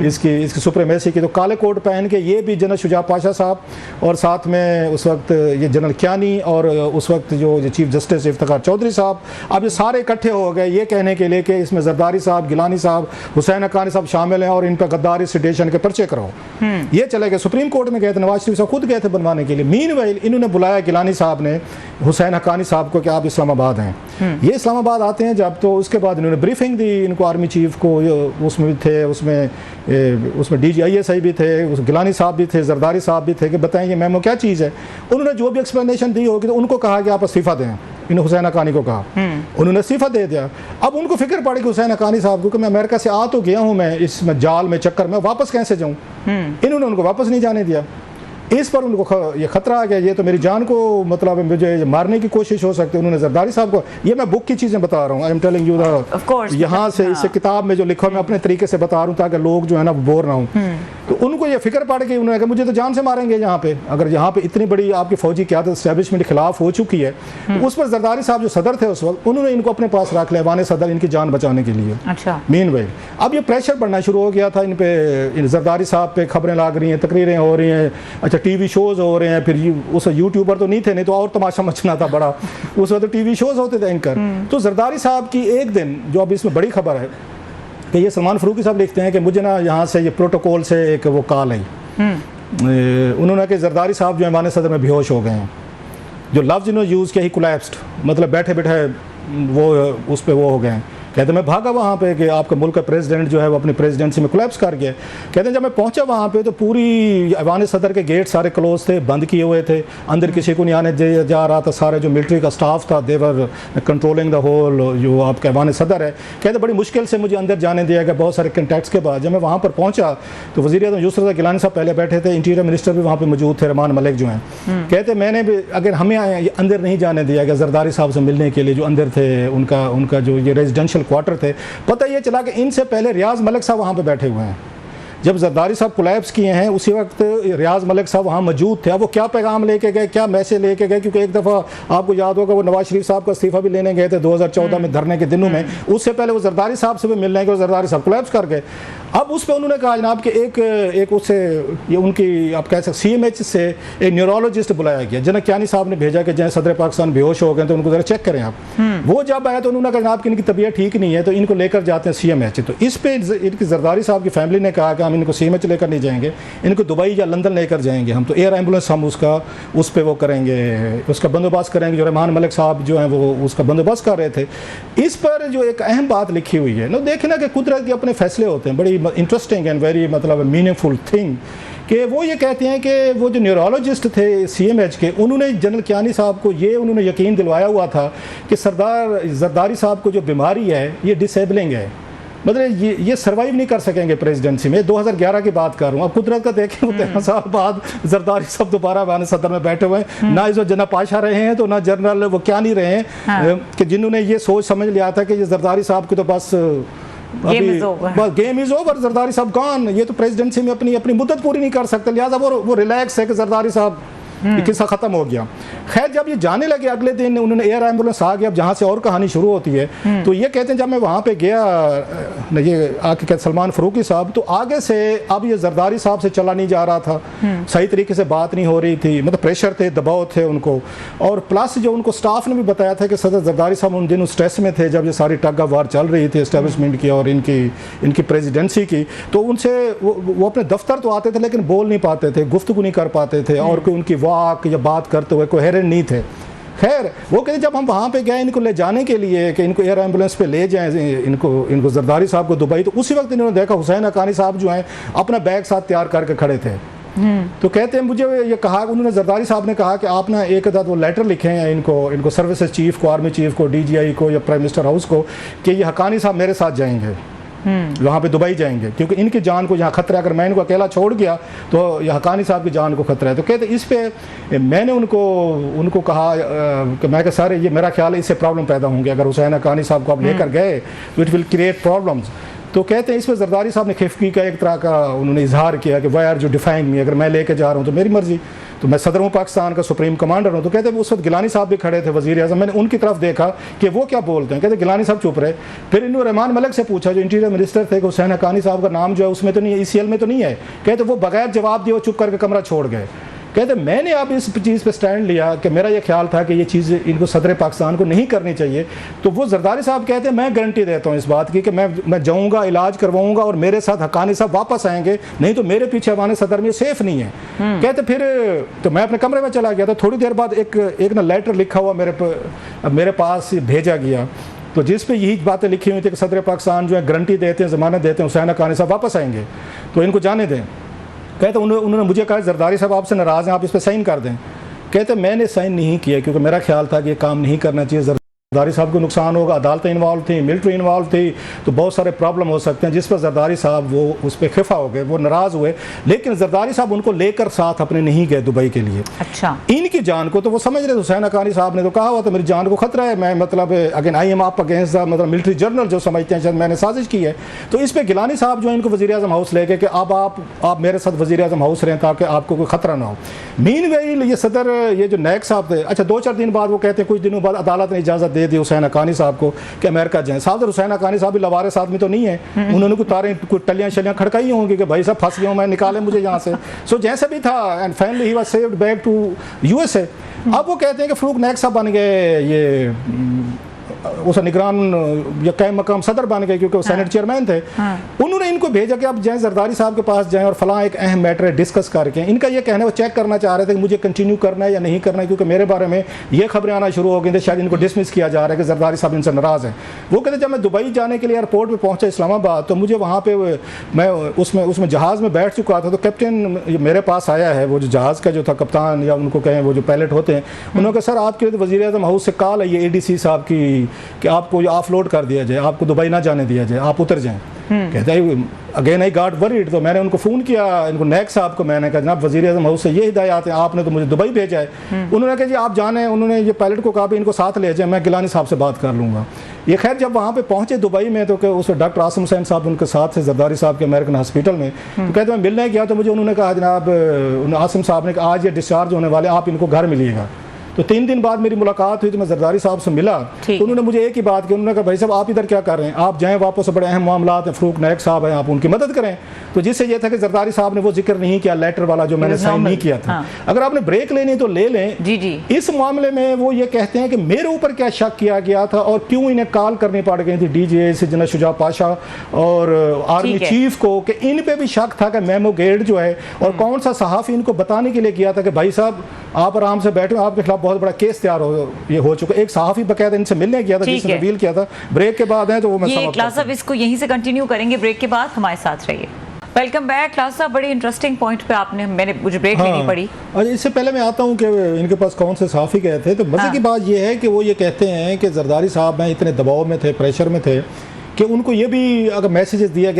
इसकी सुप्रीमेसी की। तो काले कोट पहन के ये भी जनरल शुजा पाशा साहब, और साथ में उस वक्त ये जनरल कियानी, और उस वक्त जो चीफ जस्टिस इफ्तिखार चौधरी साहब, अब ये सारे इकट्ठे हो गए ये कहने के लिए कि इसमें जरदारी साहब, गिलानी साहब, हुसैन हक्कानी साहब शामिल हैं और इन पर गद्दारी सिटेशन के पर्चे कराओ। ये चले गए, सुप्रीम कोर्ट में गए थे, नवाज शरीफ साहब खुद गए थे बनवाने के लिए। मीनवाइल इन्होंने बुलाया गिलानी साहब ने हुसैन हक्कानी साहब को कि आप इस्लामाबाद हैं। ये इस्लामाबाद आते हैं जब, तो उसके बाद इन्होंने ब्रीफिंग दी इनको, आर्मी चीफ को, उसमें भी थे, उसमें DGIA भी थे, उस गिलानी साहब भी थे, जरदारी साहब भी थे कि बताएं ये मेमो क्या चीज़ है। उन्होंने जो भी एक्सप्लेनेशन दी होगी तो उनको कहा कि आप इस्तीफ़ा दें। इन्होंने हुसैन हक्कानी को कहा, उन्होंने इस्तीफ़ा दे दिया। अब उनको फिक्र पड़ी कि हुसैन हक्कानी साहब को कि मैं अमेरिका से आ तो गया हूँ, मैं इस जाल में चक्कर में वापस कैसे जाऊँ। इन्होंने उनको वापस नहीं जाने दिया। इस पर उनको ये खतरा आ गया, ये तो मेरी जान को मतलब मुझे मारने की कोशिश हो सकती है। उन्होंने जरदारी साहब को, ये मैं बुक की चीज़ें बता रहा हूँ, I am telling you the, यहाँ से इस किताब में जो लिखा मैं अपने तरीके से बता रहा हूँ ताकि लोग जो है ना बोर ना हूँ। तो उनको ये फिक्र पड़ गई, उन्होंने कहा मुझे तो जान से मारेंगे यहाँ पे, अगर यहाँ पे इतनी बड़ी आपकी फौजी क़यादत एस्टेब्लिशमेंट के खिलाफ हो चुकी है। तो उस पर जरदारी साहब जो सदर थे उस वक्त, उन्होंने इनको अपने पास रख लिया ऐवान सदर, इनकी जान बचाने के लिए। अच्छा। मीनवाइल अब ये प्रेशर बढ़ना शुरू हो गया था इन पे, जरदारी साहब पे खबरें लग रही हैं, तकरीरें हो रही हैं, अच्छा TV शोज़ हो रहे हैं। फिर उस यूट्यूबर तो नहीं थे, नहीं तो और तमाशा मचना था बड़ा। उस वक्त तो TV शोज़ होते थे एंकर। तो जरदारी साहब की एक दिन, जो अब इसमें बड़ी खबर है कि ये सलमान फ़रूकी साहब लिखते हैं कि मुझे ना यहाँ से ये प्रोटोकॉल से एक वो कॉल आई, उन्होंने कि जरदारी साहब जो ऐवान सदर में बेहोश हो गए हैं। जो लफ्ज़ इन्होंने यूज़ किया ही कोलैप्स्ड, मतलब बैठे बैठे वो उस पर वो हो गए हैं कहते मैं भागा वहाँ पे कि आपका मुल्क का प्रेसिडेंट जो है वो अपनी प्रेसिडेंसी में कोलैप्स कर गया। कहते हैं जब मैं पहुँचा वहाँ पे तो पूरी ऐवान सदर के गेट सारे क्लोज थे, बंद किए हुए थे, अंदर किसी को नहीं आने जा रहा था। सारे जो मिलिट्री का स्टाफ था देवर कंट्रोलिंग द होल जो आपका ऐवान सदर है। कहते बड़ी मुश्किल से मुझे अंदर जाने दिया गया बहुत सारे कंटैक्ट्स के बाद। जब मैं वहाँ पर पहुँचा तो वज़ीर-ए-आज़म यूसुफ रज़ा गिलानी साहब पहले बैठे थे, इंटीरियर मिनिस्टर भी वहाँ पर मौजूद थे, रहमान मलिक जो हैं। कहते मैंने भी अगर हमें अंदर नहीं जाने दिया गया जरदारी साहब से मिलने के लिए जो अंदर थे, उनका जो ये रेजिडेंशियल क्वार्टर थे, पता ये चला कि इनसे पहले रियाज मलिक साहब वहाँ पे बैठे हुए हैं। जब जरदारी साहब कोलैप्स किए हैं उसी वक्त रियाज मलिक साहब वहाँ मौजूद थे। अब वो क्या पैगाम लेके गए, क्या मैसेज लेके गए, क्योंकि एक दफ़ा आपको याद होगा वो नवाज शरीफ साहब का इस्तीफा भी लेने गए थे 2014 में धरने के दिनों में। उससे पहले वो जरदारी साहब से भी मिलने गए, जरदारी साहब कोलैप्स कर गए। अब उस पर उन्होंने कहा जनाब कि एक उससे ये उनकी आप कह सकते CMH से एक न्यूरोलॉजिस्ट बुलाया गया। जनक कियानी साहब ने भेजा कि जैसे सदर पाकिस्तान बेहोश हो गए तो उनको ज़रा चेक करें आप। वो जब आया तो उन्होंने कहा जनाब कि इनकी तबीयत ठीक नहीं है तो इनको लेकर जाते हैं CMH। तो इस पे इनकी जरदारी साहब की फैमिली ने कहा कि हम इनको CMH लेकर नहीं जाएंगे, इनको दुबई या लंदन लेकर जाएंगे हम। तो एयर एम्बुलेंस हम उस पर वो करेंगे, उसका बंदोबस्त करेंगे। जो रहमान मलिक साहब जो हैं वो उसका बंदोबस्त कर रहे थे। इस पर जो एक अहम बात लिखी हुई है ना, देखना कि कुदरत के अपने फैसले होते हैं, बड़ी इंटरेस्टिंग एंड वेरी मतलब मीनिंगफुल थिंग कि वो ये कहते हैं कि वो जो न्यूरोलॉजिस्ट थे CMH के, उन्होंने जनरल कियानी साहब को ये उन्होंने यकीन दिलवाया हुआ था कि जरदारी साहब को जो बीमारी है ये डिसेबलिंग है, मतलब ये सर्वाइव नहीं कर सकेंगे प्रेसिडेंसी में। 2011 की बात कर रहा हूँ। अब कुदरत का देखें 13 साल बाद जरदारी साहब दोबारा ऐवान सदर में बैठे हुए हैं। ना इस जना पाशा रहे हैं तो ना जनरल वो क्या नहीं रहे हैं कि जिन्होंने ये सोच समझ लिया था कि ये जरदारी साहब की तो बस गेम इज ओवर, जरदारी साहब गॉन, ये तो प्रेसिडेंसी में अपनी मुद्दत पूरी नहीं कर सकते, लिहाजा वो रिलैक्स है कि जरदारी साहब किस्सा ख़त्म हो गया। खैर जब ये जाने लगे अगले दिन उन्होंने एयर एम्बुलेंस आ गया। अब जहाँ से और कहानी शुरू होती है तो ये कहते हैं जब मैं वहाँ पे गया ये आके कहते सलमान फ़ारूकी साहब, तो आगे से अब ये जरदारी साहब से चला नहीं जा रहा था, सही तरीके से बात नहीं हो रही थी, मतलब प्रेशर थे, दबाव थे उनको। और प्लस जो उनको स्टाफ ने भी बताया था कि सदर जरदारी साहब उन दिनों स्ट्रेस में थे जब ये सारी टग ऑफ वार चल रही थी एस्टेब्लिशमेंट की और इनकी प्रेसिडेंसी की। तो उनसे वो अपने दफ्तर तो आते थे लेकिन बोल नहीं पाते थे, गुफ्तगू नहीं कर पाते थे और कोई उनकी वाक या बात करते हुए कोहेरेंट नहीं थे। खैर वो कहते जब हम वहाँ पे गए इनको ले जाने के लिए कि इनको एयर एम्बुलेंस पे ले जाएं इनको जरदारी साहब को दुबई, तो उसी वक्त इन्होंने देखा हुसैन हक्कानी साहब जो हैं अपना बैग साथ तैयार करके खड़े थे। तो कहते हैं मुझे ये कहा, उन्होंने जरदारी साहब ने कहा कि आप ना एक आध वो लेटर लिखें हैं इनको सर्विसेज चीफ को, आर्मी चीफ को, DGI को या प्राइम मिनिस्टर हाउस को कि ये हक्कानी साहब मेरे साथ जाएंगे, वहाँ पे दुबई जाएंगे, क्योंकि इनकी जान को यहाँ खतरा है। अगर मैं इनको अकेला छोड़ गया तो ये हक्कानी साहब की जान को खतरा है। तो कहते इस पे मैंने उनको कहा कि मैं सर ये मेरा ख्याल है इससे प्रॉब्लम पैदा होंगे, अगर हुसैन हक्कानी साहब को आप लेकर गए तो इट विल क्रिएट प्रॉब्लम्स। तो कहते हैं इसमें जरदारी साहब ने खिफकी का एक तरह का उन्होंने इजहार किया कि वाई आर जो डिफाइंग मी, अगर मैं लेके जा रहा हूँ तो मेरी मर्जी, तो मैं सदर हूँ पाकिस्तान का, सुप्रीम कमांडर हूँ। तो कहते हैं उस वक्त गिलानी साहब भी खड़े थे, वज़ीर-ए-आज़म, मैंने उनकी तरफ देखा कि वो क्या बोलते हैं। कहते गिलानी साहब चुप रहे। फिर इन्होंने रहमान मलिक से पूछा जो इंटीरियर मिनिस्टर थे कि हुसैन हक्कानी साहब का नाम जो है उसमें तो नहीं है, ECL में तो नहीं है। कहते वो बगैर जवाब दिए वो चुप करके कमरा छोड़ गए। कहते मैंने अब इस चीज़ पे स्टैंड लिया कि मेरा ये ख्याल था कि ये चीज़ इनको सदर पाकिस्तान को नहीं करनी चाहिए। तो वो जरदारी साहब कहते हैं मैं गारंटी देता हूँ इस बात की कि मैं जाऊँगा, इलाज करवाऊँगा और मेरे साथ हक्कानी साहब वापस आएंगे, नहीं तो मेरे पीछे ऐवान सदर में सेफ नहीं है। कहते फिर तो मैं अपने कमरे में चला गया। तो थोड़ी देर बाद एक ना लेटर लिखा हुआ मेरे पास भेजा गया, तो जिस पे यही बातें लिखी हुई थी कि सदर पाकिस्तान जो है गारंटी देते हैं, ज़मानत देते हैं हुसैन हक्कानी साहब वापस आएंगे, तो इनको जाने दें। कहते उन्होंने मुझे कहा जरदारी साहब आपसे नाराज़ हैं, आप इस पर साइन कर दें। कहते मैंने साइन नहीं किया क्योंकि मेरा ख्याल था कि ये काम नहीं करना चाहिए, जरदारी साहब को नुकसान होगा, अदालतें इन्वॉल्व थी, मिलिट्री इन्वॉल्व थी, तो बहुत सारे प्रॉब्लम हो सकते हैं, जिस पर जरदारी साहब वो उस पर खिफा हो गए, वो नाराज़ हुए। लेकिन जरदारी साहब उनको लेकर साथ अपने नहीं गए दुबई के लिए। अच्छा, इनकी जान को तो वो समझ रहे, हुसैन हक्कानी साहब ने तो कहा हुआ था मेरी जान को खतरा है, मैं मतलब again I am up against the मतलब मिलिट्री जनरल जो समझते हैं शायद मैंने साजिश की है। तो इस पर गिलानी साहब जो है इनको वज़ीर-ए-आज़म हाउस ले गए कि अब आप मेरे साथ वज़ीर-ए-आज़म हाउस रहें ताकि आपको कोई खतरा ना हो। मीनवाइल ये सदर ये जो नायक साहब थे, अच्छा 2-4 दिन बाद वो कहते हैं कुछ दिनों बाद अदालत ने इजाज़त दे दी हुसैन हक्कानी साहब को कि अमेरिका जाएं। साहब हुसैन हक्कानी साहब भी लवारिस आदमी तो नहीं है, उन्होंने कुछ टलियाँ शलियाँ खड़काई होंगी कि भाई साहब फंस गया हूँ मैं, निकाले मुझे यहाँ से। सो जैसे भी था and finally he was saved back to USA। अब वो कहते हैं कि फ़ारूक नायक साहब बन गए ये उस निगरान या कायम मकाम सदर बन गए क्योंकि वो सेनेट चेयरमैन थे। उन्होंने इनको भेजा कि आप जाएं जरदारी साहब के पास जाएं और फलां एक अहम मैटर है डिस्कस करके। इनका ये कहना है वो चेक करना चाह रहे थे कि मुझे कंटिन्यू करना है या नहीं करना है, क्योंकि मेरे बारे में ये खबरें आना शुरू हो गई थी शायद इनको डिसमिस किया जा रहा है कि जरदारी साहब इनसे नाराज़ हैं। वो कहते जब मैं दुबई जाने के लिए एयरपोर्ट पर पहुंचा इस्लामाबाद तो मुझे वहाँ पे मैं उसमें जहाज़ में बैठ चुका था, तो कैप्टन मेरे पास आया है, वो जो जहाज़ का जो था कप्तान या उनको कहें वो जो पायलट होते हैं, उन्होंने कहा सर आपके लिए वज़ीर आज़म हाउस से कॉल है ये ADC साहब की कि आपको ऑफलोड कर दिया जाए, आपको दुबई ना जाने दिया जाए, आप उतर जाएं। कहते हैं अगेन आई गॉट वरीड, तो मैंने उनको फ़ोन किया, इनको नैक साहब को मैंने कहा जनाब वज़ीर आज़म हाउस से ये हिदायत है, आपने तो मुझे दुबई भेजा है। उन्होंने कहा जी आप जाने, उन्होंने ये पायलट को कहा भी इनको साथ ले जाए, मैं गिलानी साहब से बात कर लूँगा। ये खैर जब वहाँ पे पहुँचे दुबई में तो उस डॉक्टर आसिम हुसैन साहब उनके साथ थे जरदारी साहब के अमेरिकन हॉस्पिटल में, तो कहते मैं मिलने गया तो मुझे उन्होंने कहा जनाब आसिम साहब ने कहा आज ये डिस्चार्ज होने वाले, आप इनको घर मिलिएगा। तो 3 दिन बाद मेरी मुलाकात हुई तो मैं जरदारी साहब से मिला, तो उन्होंने मुझे एक ही बात की, उन्होंने कहा भाई साहब आप इधर क्या कर रहे हैं, आप जाएं वापस, बड़े अहम मामला हैं, फ़रूक नायक साहब हैं, आप उनकी मदद करें। तो जिससे ये था कि जरदारी साहब ने वो जिक्र नहीं किया लेटर वाला जो मैंने साइन नहीं किया था। अगर आपने ब्रेक लेनी तो ले लें। जी। इस मामले में वो ये कहते हैं कि मेरे ऊपर क्या शक किया गया था और क्यों इन्हें कॉल करनी पड़ गई थी DGA से जनरल शुजा पाशा और आर्मी चीफ को, कि इन पे भी शक था कि मेमो गेट जो है और कौन सा सहाफ़ी इनको बताने के लिए किया था कि भाई साहब आप आराम से बैठे, आपके खिलाफ बहुत बड़ा केस तैयार ये हो चुका। एक सहाफ़ी बकायदा इनसे मिलने गया था जिसने रिवील किया था। ब्रेक के बाद है तो वो मैं ये क्लास साहब इसको यहीं से कंटिन्यू करेंगे, ब्रेक के बाद हमारे साथ रहिए। वेलकम बैक क्लास साहब, बड़ी इंटरेस्टिंग पॉइंट पे आपने मुझे ब्रेक लेनी पड़ी। और इससे पहले मैं आता हूँ कि इनके पास कौन से सहाफ़ी गए थे, तो मज़े की बात ये है कि वो ये कहते हैं कि जरदारी साहब में इतने दबाव में थे, प्रेशर में थे कि उनको ये भी अगर मैसेजेस दिए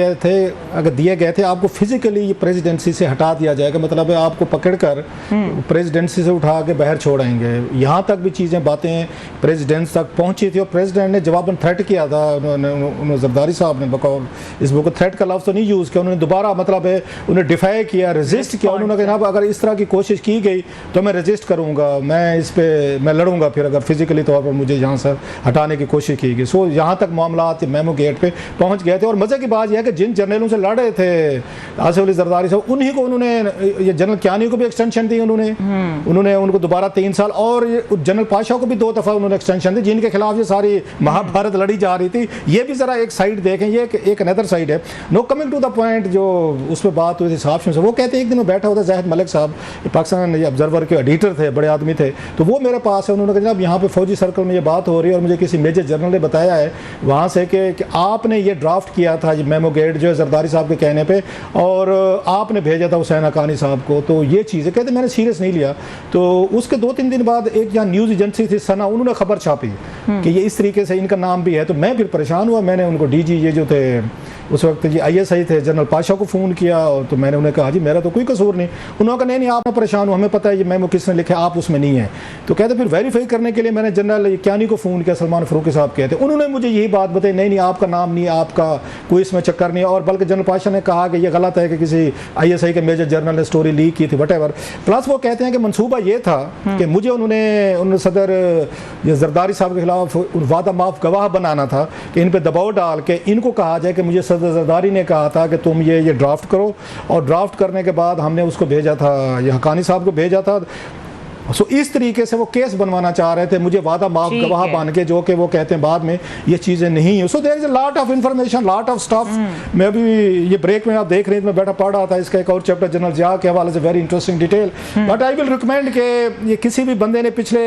गए थे आपको फिजिकली प्रेसिडेंसी से हटा दिया जाएगा, मतलब है आपको पकड़कर प्रेसिडेंसी से उठा के बाहर छोड़ेंगे। यहाँ तक भी बातें प्रेसिडेंट तक पहुँची थी और प्रेसिडेंट ने जवाबन थ्रेट किया था। उन्होंने जरदारी साहब ने बकौल इस बुक थ्रेट का लफ्ज़ तो नहीं यूज़ किया, उन्होंने दोबारा मतलब है उन्हें डिफाई किया, रेजिस्ट किया। उन्होंने कहा अगर इस तरह की कोशिश की गई तो मैं रेजिस्ट करूँगा, मैं लड़ूंगा, फिर अगर फिजिकली तौर पर मुझे यहाँ से हटाने की कोशिश की गई। सो यहाँ तक मामला मेमो गेट पे पहुंच गए थे। और मजे की बात यह है कि जिन जनरलों से लड़ रहे थे आसिफ अली जरदारी साहब, उन्हीं को उन्होंने ये जनरल कियानी को भी एक्सटेंशन दी, उन्होंने उनको दोबारा 3 साल, और जनरल पाशा को भी 2 दफ़ा उन्होंने एक्सटेंशन दी, जिनके खिलाफ ये सारी महाभारत लड़ी जा रही थी। ये भी ज़रा एक साइड देखें, ये एक अनदर साइड है। Now coming to the point जो उस पर बात हुई थी साहब से, वो कहते हैं एक दिन मैं बैठा होता जाहिद मलिक साहब पाकिस्तान ऑब्जर्वर के एडिटर थे, बड़े आदमी थे, तो वो मेरे पास है। उन्होंने कहा जनाब यहाँ पे फौजी सर्कल में ये बात हो रही है और मुझे किसी मेजर जनरल ने बताया है वहाँ से कि आपने ये ड्राफ्ट किया था, ये मेमो गेट जो है जरदारी साहब के कहने पे, और आपने भेजा था हुसैन हक्कानी साहब को। तो ये चीज़ें कहते मैंने सीरियस नहीं लिया। तो उसके 2-3 दिन बाद एक यहाँ न्यूज़ एजेंसी थी सना, उन्होंने खबर छापी कि ये इस तरीके से इनका नाम भी है। तो मैं फिर परेशान हुआ, मैंने उनको DG ये जो थे उस वक्त ये ISI थे जनरल पाशा को फ़ोन किया, और तो मैंने उन्हें कहा जी मेरा तो कोई कसूर नहीं। उन्होंने कहा नहीं आप ना परेशान हो, हमें पता है ये मेमो किसने लिखा, आप उसमें नहीं है। तो कहते फिर वेरीफाई करने के लिए मैंने जनरल कियानी को फ़ोन किया, सलमान फ़ारूकी साहब कहते, उन्होंने मुझे यही बात बताई, नहीं आपका नाम नहीं, आपका कोई इसमें चक्कर नहीं है। और बल्कि जनरल पाशा ने कहा कि ये गलत है कि किसी ISI के मेजर जर्नल ने स्टोरी लीक की थी, वटेवर। प्लस वो कहते हैं कि मंसूबा ये था कि मुझे उन्होंने सदर जरदारी साहब के खिलाफ वादा माफ गवाह बनाना था कि इन पर दबाव डाल के इनको कहा जाए कि मुझे सदर जरदारी ने कहा था कि तुम ये ड्राफ्ट करो, और ड्राफ्ट करने के बाद हमने उसको भेजा था, ये हक्कानी साहब को भेजा था। सो इस तरीके से वो केस बनवाना चाह रहे थे, मुझे वादा माफ गवाह बन के, जो कि वो कहते हैं बाद में ये चीज़ें नहीं है। So there is a lot of information, lot of stuff. मैं भी ये ब्रेक में आप देख रहे हैं, मैं बैठा पढ़ रहा था इसका एक और चैप्टर जनरल जिया के हवाले से, very interesting detail. But I will recommend कि ये किसी भी बंदे ने पिछले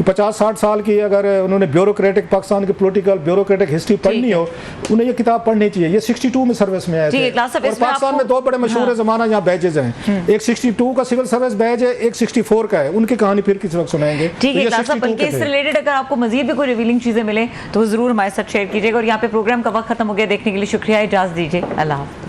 50-60 साल की अगर उन्होंने ब्यूरोक्रेटिक पाकिस्तान की पोलिटिकल ब्यूरोक्रेटिक हिस्ट्री पढ़नी हो, उन्हें ये किताब पढ़नी चाहिए। ये 62 में सर्विस में आए थे, और पाकिस्तान में 2 बड़े मशहूर ज़माना यहाँ बैचेज हैं, एक 62 का सिविल सर्विस बैच है, एक 64 का है। उनकी कहानी फिर किसी वक्त सुनाएंगे। ठीक है क्लास साहब, बल्कि इससे रिलेटेड अगर आपको मजीद भी कोई रिवीलिंग चीजें मिले तो जरूर हमारे साथ शेयर कीजिएगा। और यहाँ पे प्रोग्राम का वक्त खत्म हो गया, देखने के लिए शुक्रिया, इजाजत दीजिए, अल्लाह हाफ़िज़।